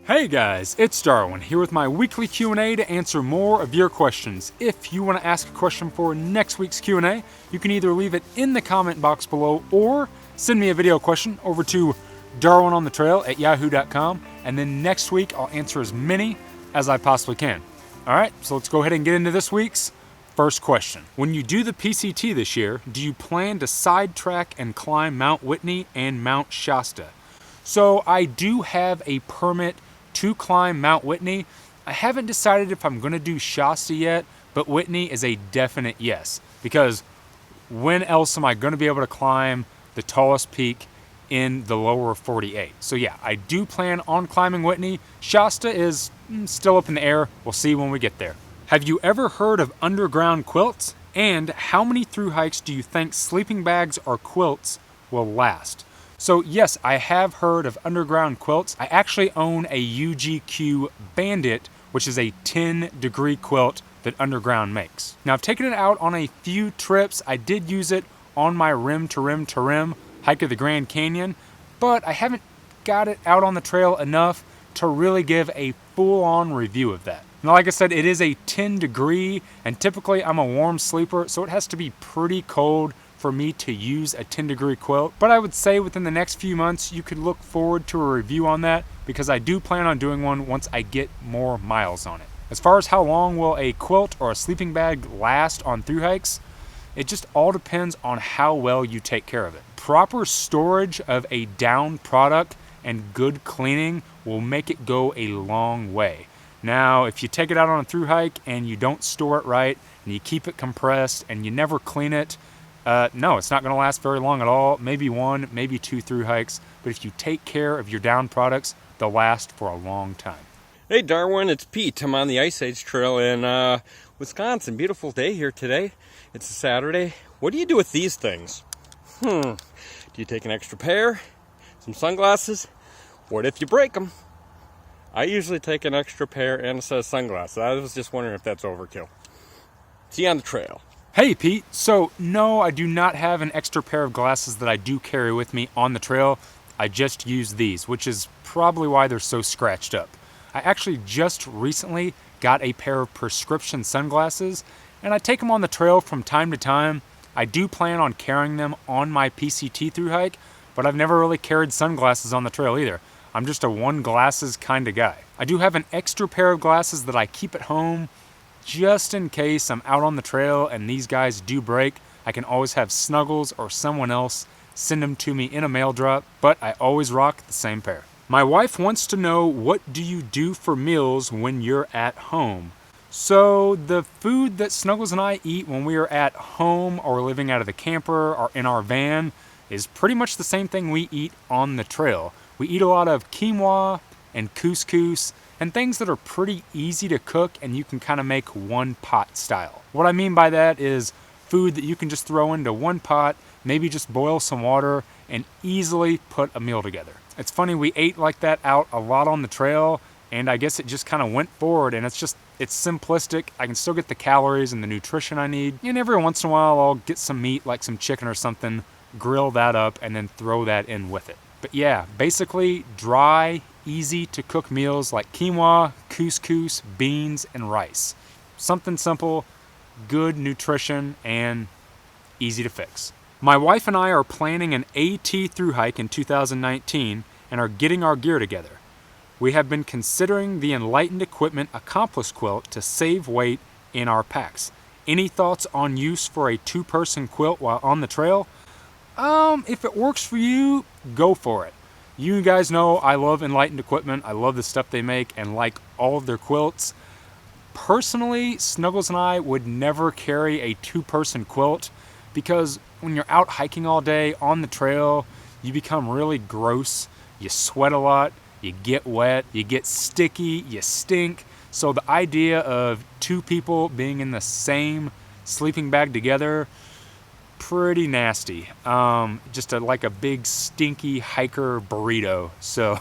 Hey guys, it's Darwin here with my weekly Q&A to answer more of your questions. If you want to ask a question for next week's Q&A, you can either leave it in the comment box below or send me a video question over to darwinonthetrail@yahoo.com, and then next week I'll answer as many as I possibly can. Alright, so let's go ahead and get into this week's first question. When you do the PCT this year, do you plan to sidetrack and climb Mount Whitney and Mount Shasta? So I do have a permit to climb Mount Whitney. I haven't decided if I'm going to do Shasta yet, but Whitney is a definite yes. Because when else am I going to be able to climb the tallest peak in the lower 48? So yeah, I do plan on climbing Whitney. Shasta is still up in the air. We'll see when we get there. Have you ever heard of underground quilts? And how many through hikes do you think sleeping bags or quilts will last? So yes, I have heard of underground quilts. I actually own a UGQ Bandit, which is a 10-degree quilt that Underground makes. Now I've taken it out on a few trips. I did use it on my rim to rim hike of the Grand Canyon, but I haven't got it out on the trail enough to really give a full-on review of that. Now like I said, it is a 10-degree, and typically I'm a warm sleeper, so it has to be pretty cold for me to use a 10-degree quilt. But I would say within the next few months you could look forward to a review on that, because I do plan on doing one once I get more miles on it. As far as how long will a quilt or a sleeping bag last on through hikes, it just all depends on how well you take care of it. Proper storage of a down product and good cleaning will make it go a long way. Now, if you take it out on a through hike and you don't store it right, and you keep it compressed and you never clean it, no, it's not going to last very long at all. Maybe one, maybe two through hikes. But if you take care of your down products, they'll last for a long time. Hey Darwin, it's Pete. I'm on the Ice Age Trail in Wisconsin. Beautiful day here today. It's a Saturday. What do you do with these things? Do you take an extra pair? Some sunglasses? What if you break them? I usually take an extra pair and a set of sunglasses. I was just wondering if that's overkill. See you on the trail. Hey Pete, so no, I do not have an extra pair of glasses that I do carry with me on the trail. I just use these, which is probably why they're so scratched up. I actually just recently got a pair of prescription sunglasses, and I take them on the trail from time to time. I do plan on carrying them on my PCT through hike, but I've never really carried sunglasses on the trail either. I'm just a one glasses kind of guy. I do have an extra pair of glasses that I keep at home, just in case I'm out on the trail and these guys do break. I can always have Snuggles or someone else send them to me in a mail drop, but I always rock the same pair. My wife wants to know, what do you do for meals when you're at home? So the food that Snuggles and I eat when we are at home or living out of the camper or in our van is pretty much the same thing we eat on the trail. We eat a lot of quinoa and couscous and things that are pretty easy to cook and you can kind of make one pot style. What I mean by that is food that you can just throw into one pot, maybe just boil some water and easily put a meal together. It's funny, we ate like that out a lot on the trail, and I guess it just kind of went forward, and it's simplistic. I can still get the calories and the nutrition I need, and every once in a while I'll get some meat like some chicken or something, grill that up and then throw that in with it. But yeah, basically dry, easy to cook meals like quinoa, couscous, beans, and rice. Something simple, good nutrition, and easy to fix. My wife and I are planning an AT through hike in 2019 and are getting our gear together. We have been considering the Enlightened Equipment Accomplice quilt to save weight in our packs. Any thoughts on use for a two-person quilt while on the trail? If it works for you, go for it. You guys know I love Enlightened Equipment. I love the stuff they make and like all of their quilts. Personally, Snuggles and I would never carry a two-person quilt because when you're out hiking all day on the trail, you become really gross. You sweat a lot, you get wet, you get sticky, you stink. So the idea of two people being in the same sleeping bag together, pretty nasty. Just like a big stinky hiker burrito. So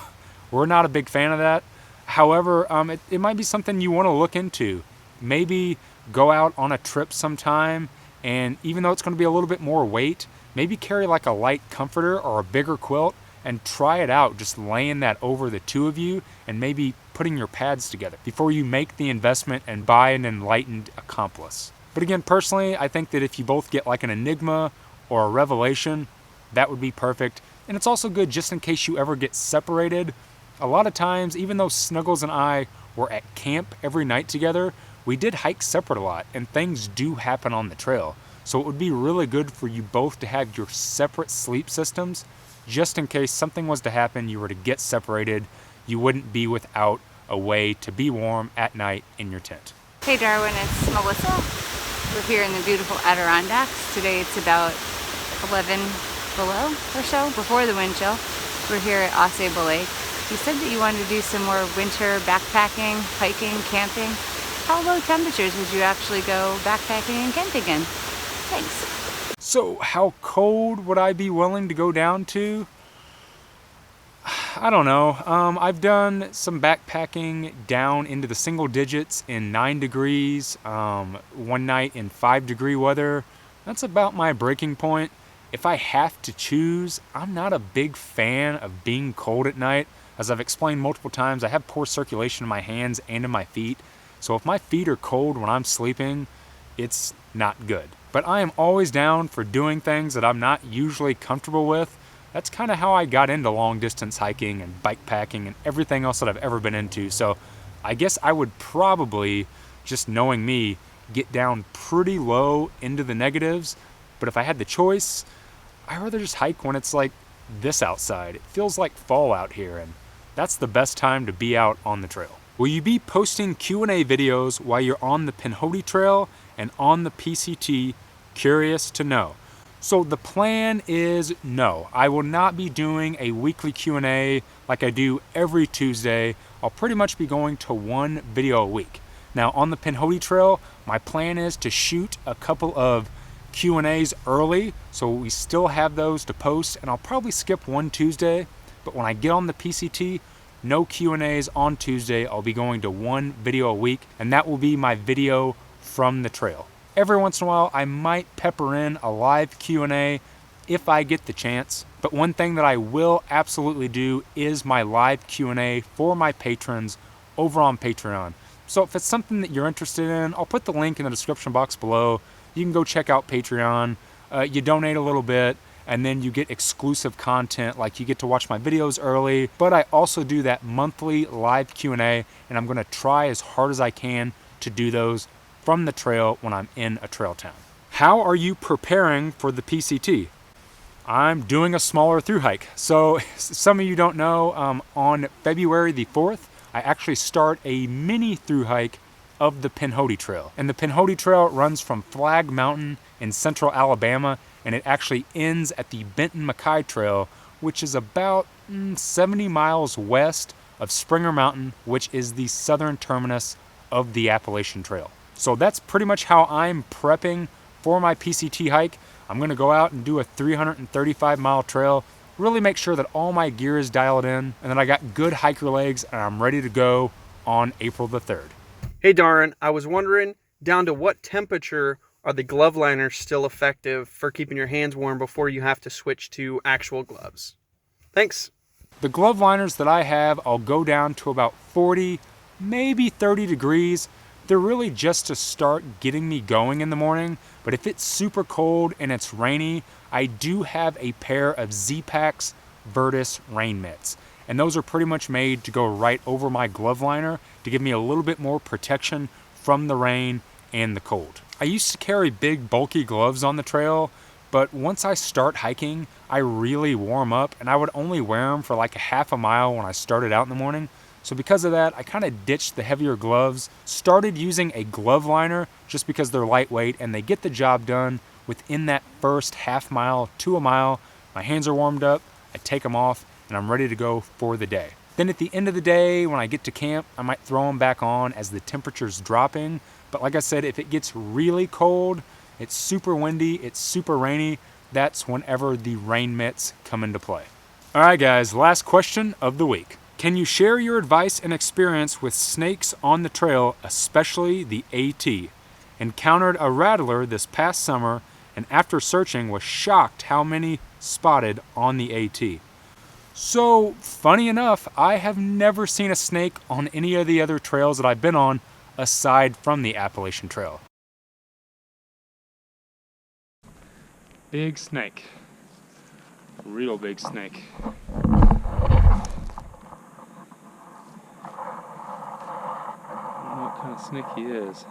we're not a big fan of that. However, it might be something you want to look into. Maybe go out on a trip sometime, and even though it's going to be a little bit more weight, maybe carry like a light comforter or a bigger quilt and try it out, just laying that over the two of you and maybe putting your pads together before you make the investment and buy an enlightened accomplice. But again, personally, I think that if you both get like an Enigma or a Revelation, that would be perfect. And it's also good just in case you ever get separated. A lot of times, even though Snuggles and I were at camp every night together, we did hike separate a lot, and things do happen on the trail. So it would be really good for you both to have your separate sleep systems, just in case something was to happen, you were to get separated, you wouldn't be without a way to be warm at night in your tent. Hey Darwin, it's Melissa. We're here in the beautiful Adirondacks. Today it's about 11 below or so, before the wind chill. We're here at Osable Lake. You said that you wanted to do some more winter backpacking, hiking, camping. How low temperatures would you actually go backpacking and camping in? Thanks. So how cold would I be willing to go down to? I don't know. I've done some backpacking down into the single digits in 9 degrees, one night in 5-degree weather. That's about my breaking point. If I have to choose, I'm not a big fan of being cold at night. As I've explained multiple times, I have poor circulation in my hands and in my feet. So if my feet are cold when I'm sleeping, it's not good. But I am always down for doing things that I'm not usually comfortable with. That's kind of how I got into long distance hiking and bikepacking and everything else that I've ever been into. So I guess I would probably, just knowing me, get down pretty low into the negatives. But if I had the choice, I'd rather just hike when it's like this outside. It feels like fall out here, and that's the best time to be out on the trail. Will you be posting Q&A videos while you're on the Pinhoti Trail and on the PCT? Curious to know. So the plan is no. I will not be doing a weekly Q&A like I do every Tuesday. I'll pretty much be going to one video a week. Now on the Pinhoti Trail, my plan is to shoot a couple of Q&As early, so we still have those to post, and I'll probably skip one Tuesday. But when I get on the PCT, no Q&As on Tuesday. I'll be going to one video a week, and that will be my video from the trail. Every once in a while, I might pepper in a live Q&A if I get the chance. But one thing that I will absolutely do is my live Q&A for my patrons over on Patreon. So if it's something that you're interested in, I'll put the link in the description box below. You can go check out Patreon. You donate a little bit, and then you get exclusive content, like you get to watch my videos early. But I also do that monthly live Q&A, and I'm going to try as hard as I can to do those from the trail when I'm in a trail town. How are you preparing for the PCT? I'm doing a smaller through hike. So some of you don't know, on February the 4th, I actually start a mini through hike of the Pinhoti Trail. And the Pinhoti Trail runs from Flag Mountain in central Alabama, and it actually ends at the Benton Mackay Trail, which is about 70 miles west of Springer Mountain, which is the southern terminus of the Appalachian Trail. So that's pretty much how I'm prepping for my PCT hike. I'm gonna go out and do a 335-mile trail, really make sure that all my gear is dialed in, and that I got good hiker legs, and I'm ready to go on April the 3rd. Hey Darwin, I was wondering, down to what temperature are the glove liners still effective for keeping your hands warm before you have to switch to actual gloves? Thanks. The glove liners that I have, I'll go down to about 40, maybe 30 degrees. They're really just to start getting me going in the morning, but if it's super cold and it's rainy, I do have a pair of Z-Packs Virtus rain mitts. And those are pretty much made to go right over my glove liner to give me a little bit more protection from the rain and the cold. I used to carry big bulky gloves on the trail, but once I start hiking, I really warm up, and I would only wear them for like a half a mile when I started out in the morning. So because of that, I kind of ditched the heavier gloves, started using a glove liner just because they're lightweight and they get the job done within that first half mile to a mile. My hands are warmed up, I take them off, and I'm ready to go for the day. Then at the end of the day, when I get to camp, I might throw them back on as the temperature's dropping. But like I said, if it gets really cold, it's super windy, it's super rainy, that's whenever the rain mitts come into play. All right, guys, last question of the week. Can you share your advice and experience with snakes on the trail, especially the AT? Encountered a rattler this past summer, and after searching was shocked how many spotted on the AT. So, funny enough, I have never seen a snake on any of the other trails that I've been on aside from the Appalachian Trail. Big snake. Real big snake. I don't know what kind of snake he is.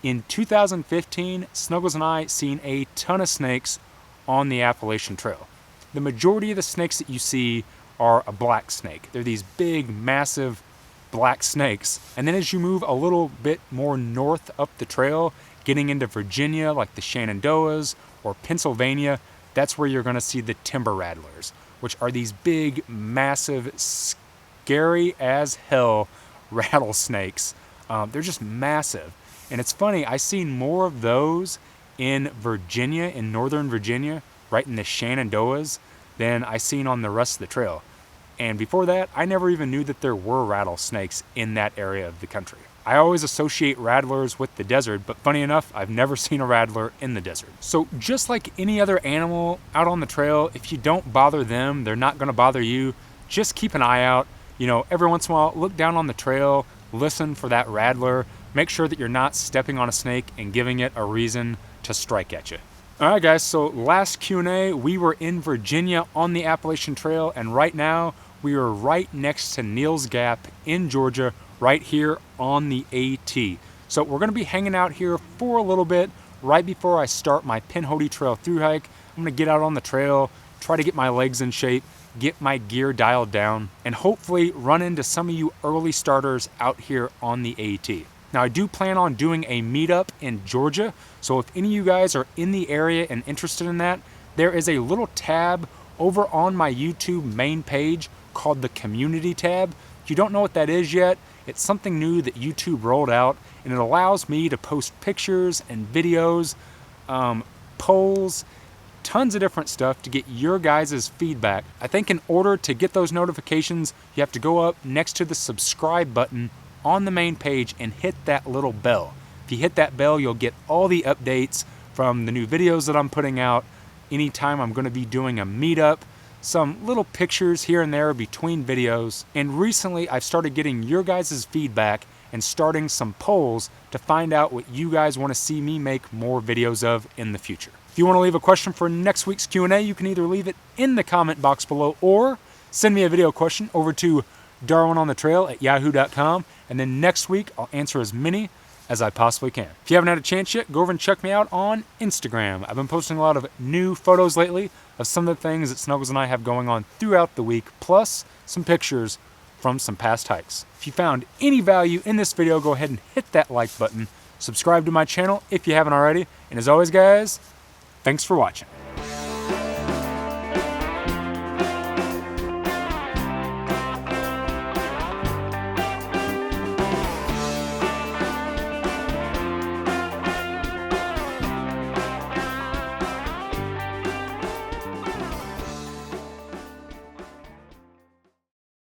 In 2015, Snuggles and I seen a ton of snakes on the Appalachian Trail. The majority of the snakes that you see are a black snake. They're these big, massive black snakes. And then as you move a little bit more north up the trail, getting into Virginia, like the Shenandoahs, or Pennsylvania, that's where you're going to see the timber rattlers, which are these big, massive, scary as hell rattlesnakes. They're just massive. And it's funny, I seen more of those in Virginia, in northern Virginia, right in the Shenandoahs, than I seen on the rest of the trail. And before that, I never even knew that there were rattlesnakes in that area of the country. I always associate rattlers with the desert, but funny enough, I've never seen a rattler in the desert. So just like any other animal out on the trail, if you don't bother them, they're not gonna bother you. Just keep an eye out. You know, every once in a while, look down on the trail, listen for that rattler, make sure that you're not stepping on a snake and giving it a reason to strike at you. All right, guys, so last Q&A, we were in Virginia on the Appalachian Trail, and right now we are right next to Neal's Gap in Georgia, right here on the AT. So we're gonna be hanging out here for a little bit right before I start my Pinhoti Trail through hike. I'm gonna get out on the trail, try to get my legs in shape, get my gear dialed down, and hopefully run into some of you early starters out here on the AT. Now, I do plan on doing a meetup in Georgia, so if any of you guys are in the area and interested in that, there is a little tab over on my YouTube main page called the Community tab. If you don't know what that is yet, it's something new that YouTube rolled out, and it allows me to post pictures and videos, polls, tons of different stuff to get your guys' feedback. I think in order to get those notifications, you have to go up next to the subscribe button on the main page and hit that little bell. If you hit that bell, you'll get all the updates from the new videos that I'm putting out, anytime I'm going to be doing a meetup, some little pictures here and there between videos. And recently I've started getting your guys' feedback and starting some polls to find out what you guys want to see me make more videos of in the future. If you want to leave a question for next week's Q&A, you can either leave it in the comment box below or send me a video question over to darwinonthetrail@yahoo.com, and then next week I'll answer as many as I possibly can. If you haven't had a chance yet, go over and check me out on Instagram. I've been posting a lot of new photos lately of some of the things that Snuggles and I have going on throughout the week, plus some pictures from some past hikes. If you found any value in this video, go ahead and hit that like button. Subscribe to my channel if you haven't already. And as always, guys, thanks for watching.